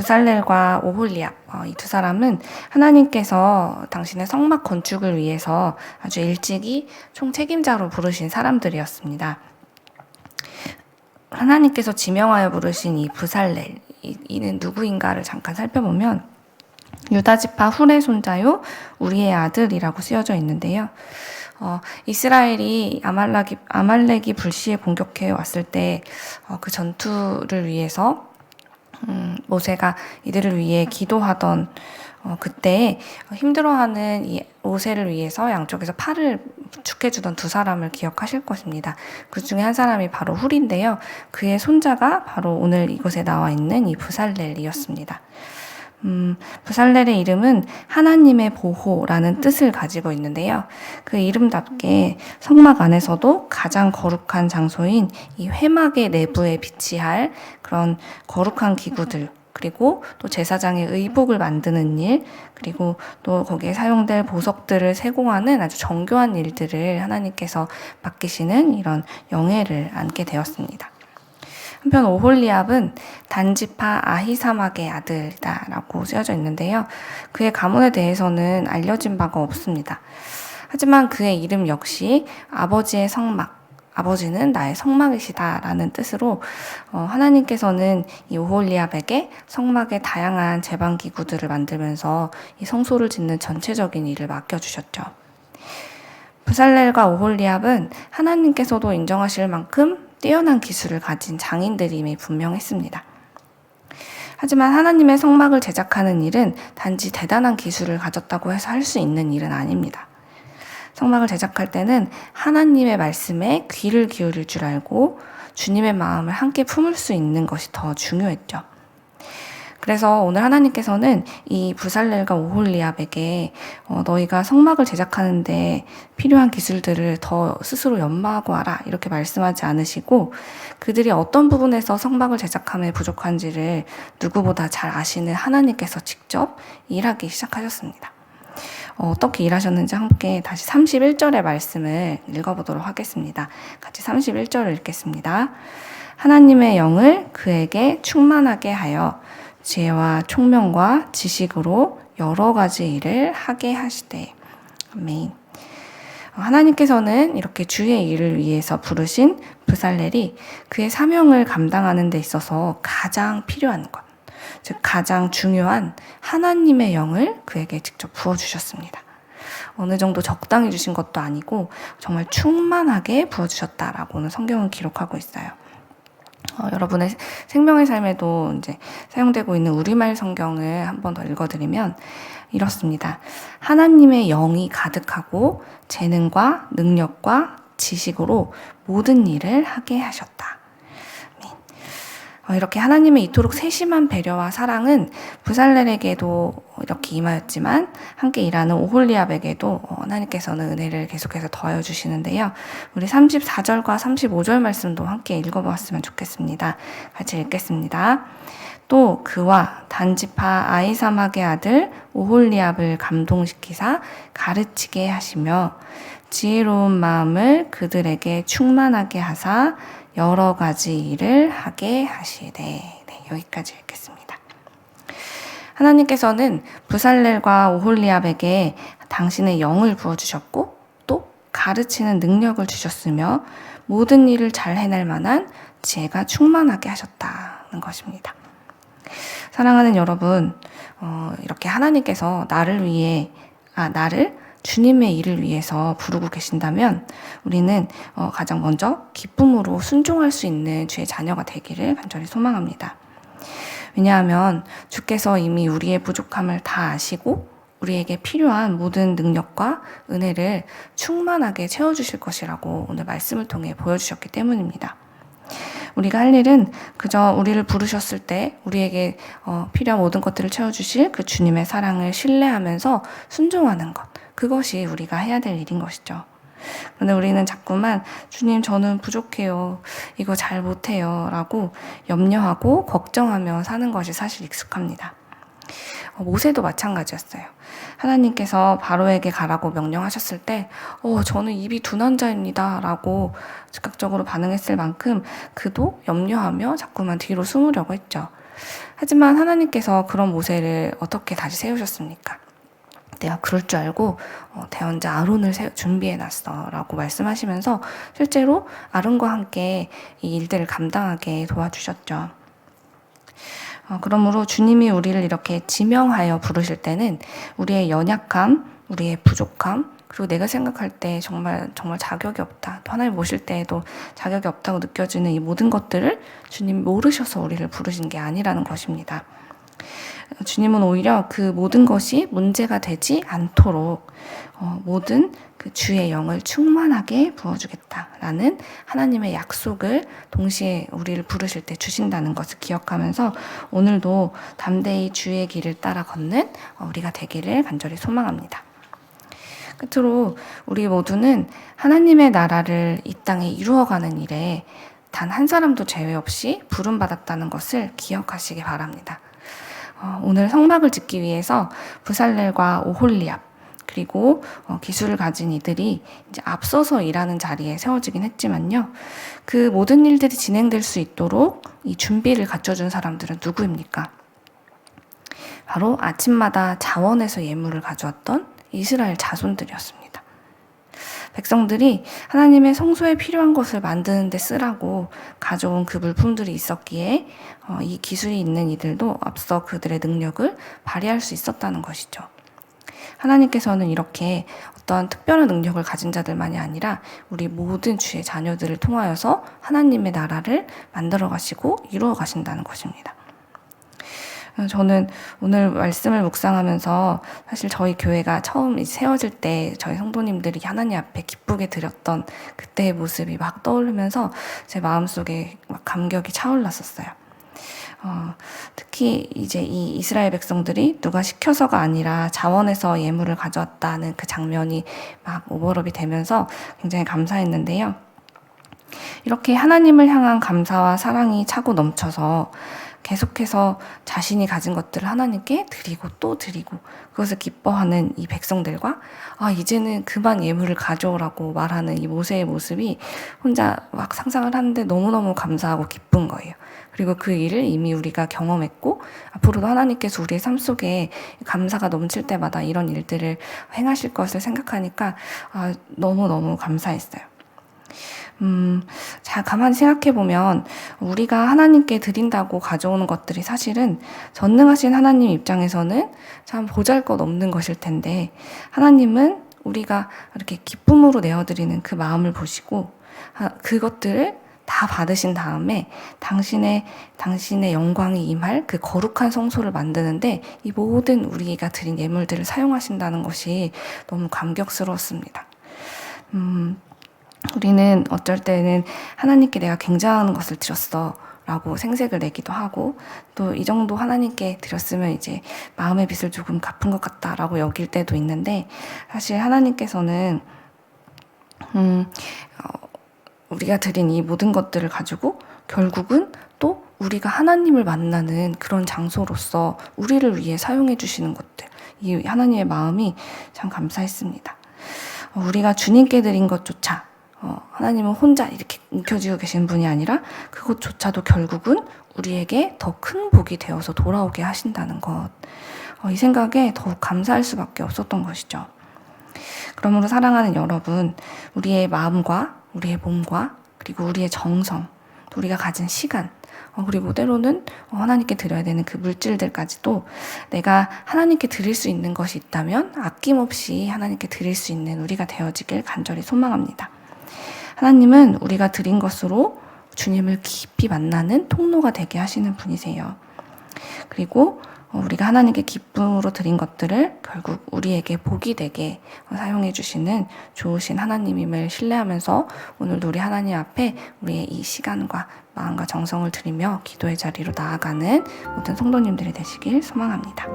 부살렐과 오홀리압, 이 두 사람은 하나님께서 당신의 성막 건축을 위해서 아주 일찍이 총책임자로 부르신 사람들이었습니다. 하나님께서 지명하여 부르신 이 부살렐, 이는 누구인가를 잠깐 살펴보면 유다지파 훌의 손자요 우리의 아들이라고 쓰여져 있는데요. 이스라엘이 아말렉이 불시에 공격해 왔을 때 그 전투를 위해서 모세가 이들을 위해 기도하던 그때 힘들어하는 이 모세를 위해서 양쪽에서 팔을 축해주던 두 사람을 기억하실 것입니다. 그 중에 한 사람이 바로 훌인데요. 그의 손자가 바로 오늘 이곳에 나와 있는 이 부살렐이었습니다. 부살렐의 이름은 하나님의 보호라는 뜻을 가지고 있는데요. 그 이름답게 성막 안에서도 가장 거룩한 장소인 이 회막의 내부에 비치할 그런 거룩한 기구들, 그리고 또 제사장의 의복을 만드는 일, 그리고 또 거기에 사용될 보석들을 세공하는 아주 정교한 일들을 하나님께서 맡기시는 이런 영예를 안게 되었습니다. 한편 오홀리압은 단지파 아히사막의 아들이다라고 쓰여져 있는데요. 그의 가문에 대해서는 알려진 바가 없습니다. 하지만 그의 이름 역시 아버지의 성막, 아버지는 나의 성막이시다라는 뜻으로 하나님께서는 이 오홀리압에게 성막의 다양한 제방기구들을 만들면서 이 성소를 짓는 전체적인 일을 맡겨주셨죠. 부살렐과 오홀리압은 하나님께서도 인정하실 만큼 뛰어난 기술을 가진 장인들임이 분명했습니다. 하지만 하나님의 성막을 제작하는 일은 단지 대단한 기술을 가졌다고 해서 할 수 있는 일은 아닙니다. 성막을 제작할 때는 하나님의 말씀에 귀를 기울일 줄 알고 주님의 마음을 함께 품을 수 있는 것이 더 중요했죠. 그래서 오늘 하나님께서는 이 부살렐과 오홀리압에게 너희가 성막을 제작하는데 필요한 기술들을 더 스스로 연마하고 와라 이렇게 말씀하지 않으시고 그들이 어떤 부분에서 성막을 제작함에 부족한지를 누구보다 잘 아시는 하나님께서 직접 일하기 시작하셨습니다. 어떻게 일하셨는지 함께 다시 31절의 말씀을 읽어보도록 하겠습니다. 같이 31절을 읽겠습니다. 하나님의 영을 그에게 충만하게 하여 지혜와 총명과 지식으로 여러 가지 일을 하게 하시되. 아멘. 하나님께서는 이렇게 주의 일을 위해서 부르신 부살렐이 그의 사명을 감당하는 데 있어서 가장 필요한 것, 즉 가장 중요한 하나님의 영을 그에게 직접 부어주셨습니다. 어느 정도 적당히 주신 것도 아니고 정말 충만하게 부어주셨다라고는 성경은 기록하고 있어요. 여러분의 생명의 삶에도 이제 사용되고 있는 우리말 성경을 한 번 더 읽어드리면 이렇습니다. 하나님의 영이 가득하고 재능과 능력과 지식으로 모든 일을 하게 하셨다. 이렇게 하나님의 이토록 세심한 배려와 사랑은 부살렐에게도 이렇게 임하였지만 함께 일하는 오홀리압에게도 하나님께서는 은혜를 계속해서 더하여 주시는데요. 우리 34절과 35절 말씀도 함께 읽어보았으면 좋겠습니다. 같이 읽겠습니다. 또 그와 단지파 아히사막의 아들 오홀리압을 감동시키사 가르치게 하시며 지혜로운 마음을 그들에게 충만하게 하사 여러 가지 일을 하게 하시되. 네, 여기까지 읽겠습니다. 하나님께서는 부살렐과 오홀리압에게 당신의 영을 부어주셨고 또 가르치는 능력을 주셨으며 모든 일을 잘 해낼 만한 지혜가 충만하게 하셨다는 것입니다. 사랑하는 여러분, 이렇게 하나님께서 나를 주님의 일을 위해서 부르고 계신다면 우리는 가장 먼저 기쁨으로 순종할 수 있는 주의 자녀가 되기를 간절히 소망합니다. 왜냐하면 주께서 이미 우리의 부족함을 다 아시고 우리에게 필요한 모든 능력과 은혜를 충만하게 채워주실 것이라고 오늘 말씀을 통해 보여주셨기 때문입니다. 우리가 할 일은 그저 우리를 부르셨을 때 우리에게 필요한 모든 것들을 채워주실 그 주님의 사랑을 신뢰하면서 순종하는 것, 그것이 우리가 해야 될 일인 것이죠. 그런데 우리는 자꾸만 주님 저는 부족해요, 이거 잘 못해요 라고 염려하고 걱정하며 사는 것이 사실 익숙합니다. 모세도 마찬가지였어요. 하나님께서 바로에게 가라고 명령하셨을 때 저는 입이 둔한 자입니다 라고 즉각적으로 반응했을 만큼 그도 염려하며 자꾸만 뒤로 숨으려고 했죠. 하지만 하나님께서 그런 모세를 어떻게 다시 세우셨습니까? 내가 그럴 줄 알고 대언자 아론을 준비해놨어 라고 말씀하시면서 실제로 아론과 함께 이 일들을 감당하게 도와주셨죠. 그러므로 주님이 우리를 이렇게 지명하여 부르실 때는 우리의 연약함, 우리의 부족함, 그리고 내가 생각할 때 정말 자격이 없다, 또 하나님 모실 때에도 자격이 없다고 느껴지는 이 모든 것들을 주님이 모르셔서 우리를 부르신 게 아니라는 것입니다. 주님은 오히려 그 모든 것이 문제가 되지 않도록 모든 그 주의 영을 충만하게 부어주겠다라는 하나님의 약속을 동시에 우리를 부르실 때 주신다는 것을 기억하면서 오늘도 담대히 주의 길을 따라 걷는 우리가 되기를 간절히 소망합니다. 끝으로 우리 모두는 하나님의 나라를 이 땅에 이루어가는 일에 단 한 사람도 제외 없이 부름받았다는 것을 기억하시기 바랍니다. 오늘 성막을 짓기 위해서 부살렐과 오홀리압 그리고 기술을 가진 이들이 이제 앞서서 일하는 자리에 세워지긴 했지만요. 그 모든 일들이 진행될 수 있도록 이 준비를 갖춰준 사람들은 누구입니까? 바로 아침마다 자원에서 예물을 가져왔던 이스라엘 자손들이었습니다. 백성들이 하나님의 성소에 필요한 것을 만드는 데 쓰라고 가져온 그 물품들이 있었기에 이 기술이 있는 이들도 앞서 그들의 능력을 발휘할 수 있었다는 것이죠. 하나님께서는 이렇게 어떤 특별한 능력을 가진 자들만이 아니라 우리 모든 주의 자녀들을 통하여서 하나님의 나라를 만들어 가시고 이루어 가신다는 것입니다. 저는 오늘 말씀을 묵상하면서 사실 저희 교회가 처음 세워질 때 저희 성도님들이 하나님 앞에 기쁘게 드렸던 그때의 모습이 막 떠오르면서 제 마음속에 막 감격이 차올랐었어요. 특히 이제 이 이스라엘 백성들이 누가 시켜서가 아니라 자원에서 예물을 가져왔다는 그 장면이 막 오버랩이 되면서 굉장히 감사했는데요. 이렇게 하나님을 향한 감사와 사랑이 차고 넘쳐서 계속해서 자신이 가진 것들을 하나님께 드리고 또 드리고 그것을 기뻐하는 이 백성들과 이제는 그만 예물을 가져오라고 말하는 이 모세의 모습이 혼자 막 상상을 하는데 너무너무 감사하고 기쁜 거예요. 그리고 그 일을 이미 우리가 경험했고 앞으로도 하나님께서 우리의 삶 속에 감사가 넘칠 때마다 이런 일들을 행하실 것을 생각하니까 너무너무 감사했어요. 자, 가만히 생각해보면 우리가 하나님께 드린다고 가져오는 것들이 사실은 전능하신 하나님 입장에서는 참 보잘것없는 것일 텐데 하나님은 우리가 이렇게 기쁨으로 내어드리는 그 마음을 보시고 그것들을 다 받으신 다음에 당신의 영광이 임할 그 거룩한 성소를 만드는데 이 모든 우리가 드린 예물들을 사용하신다는 것이 너무 감격스러웠습니다. 우리는 어쩔 때는 하나님께 내가 굉장한 것을 드렸어 라고 생색을 내기도 하고 또 이 정도 하나님께 드렸으면 이제 마음의 빚을 조금 갚은 것 같다 라고 여길 때도 있는데 사실 하나님께서는 우리가 드린 이 모든 것들을 가지고 결국은 또 우리가 하나님을 만나는 그런 장소로서 우리를 위해 사용해 주시는 것들 이 하나님의 마음이 참 감사했습니다. 우리가 주님께 드린 것조차 하나님은 혼자 이렇게 움켜쥐고 계신 분이 아니라 그것조차도 결국은 우리에게 더 큰 복이 되어서 돌아오게 하신다는 것. 이 생각에 더욱 감사할 수밖에 없었던 것이죠. 그러므로 사랑하는 여러분, 우리의 마음과 우리의 몸과 그리고 우리의 정성, 또 우리가 가진 시간, 그리고 때로는 하나님께 드려야 되는 그 물질들까지도 내가 하나님께 드릴 수 있는 것이 있다면 아낌없이 하나님께 드릴 수 있는 우리가 되어지길 간절히 소망합니다. 하나님은 우리가 드린 것으로 주님을 깊이 만나는 통로가 되게 하시는 분이세요. 그리고 우리가 하나님께 기쁨으로 드린 것들을 결국 우리에게 복이 되게 사용해 주시는 좋으신 하나님임을 신뢰하면서 오늘도 우리 하나님 앞에 우리의 이 시간과 마음과 정성을 드리며 기도의 자리로 나아가는 모든 성도님들이 되시길 소망합니다.